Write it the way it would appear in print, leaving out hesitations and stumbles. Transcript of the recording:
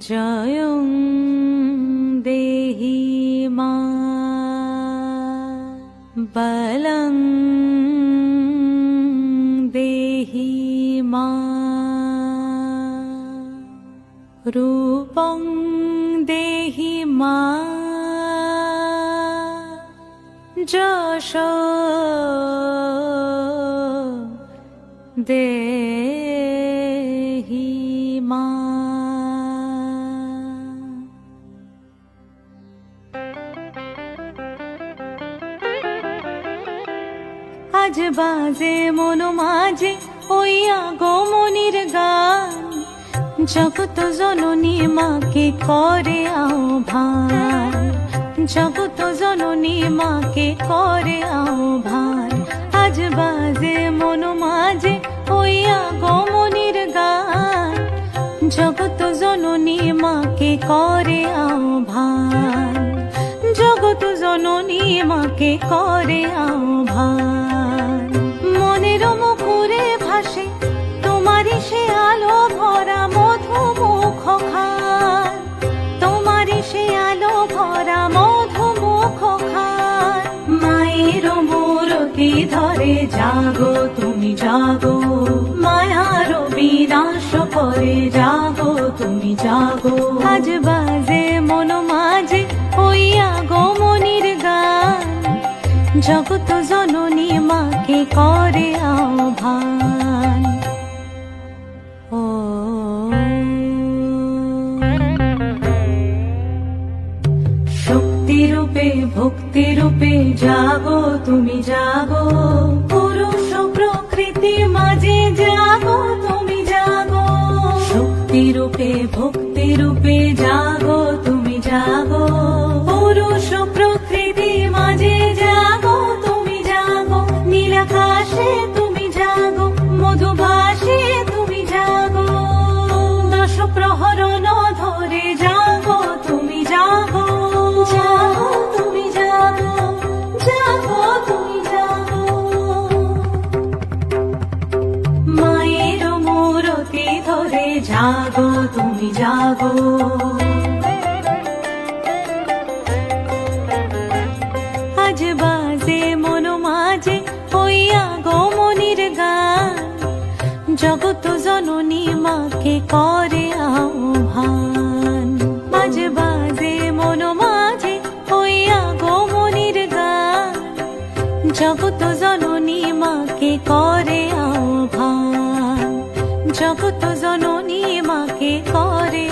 জয়ং দেহি মা বলং দেহি মা রূপং দেহি মা যশ দেহি মা। আজ বাজে মন মাঝে ওই আগমনীর গান, জগত জননী মাকে করে আহ্বান, জগত জননী মাকে করে আহ্বান। আজ বাজে মন মাঝে ওই আগমনীর গান, জগত জননী মাকে করে আহ্বান, জগত জননী মাকে করে আহ্বান। মনের মুখরে ভাসে তোমারই সে আলো ভরা মধুমুখ খান, তোমারই সে আলো ভরা মধুমুখ খান। মায়ের মূরতি ধরে জাগো তুমি জাগো, মায়ার বিনাশ করে জাগো তুমি জাগো। আজ বাজে মন মাঝে ওই আগমনীর গান, জগত জননী মাকে করে আহ্বান। ও শক্তি রূপে ভক্তি রূপে জাগো তুমি জাগো, পুরুষ প্রকৃতি মাঝে জাগো তুমি জাগো। শক্তি রূপে ভক্তি রূপে জাগো তুমি জাগো, পুরুষ প্রকৃতি মাঝে জাগো তুমি জাগো। নীলাকাশে তুমি জাগো, মধুভাসে তুমি জাগো, দশ প্রহরণ ধরে জাগো তুমি জাগো, জাগো তুমি জাগো, জাগো তুমি জাগো। মায়ের মূরতি ধরে জাগো তুমি জাগো। আজ বাজে মন মাঝে ওই আগমনীর গান, জগত জননী মাকে করে আহ্বান। আজ বাজে মন মাঝে ওই আগমনীর গান, জগত জননী মাকে করে আহ্বান, জগত জননী মাকে করে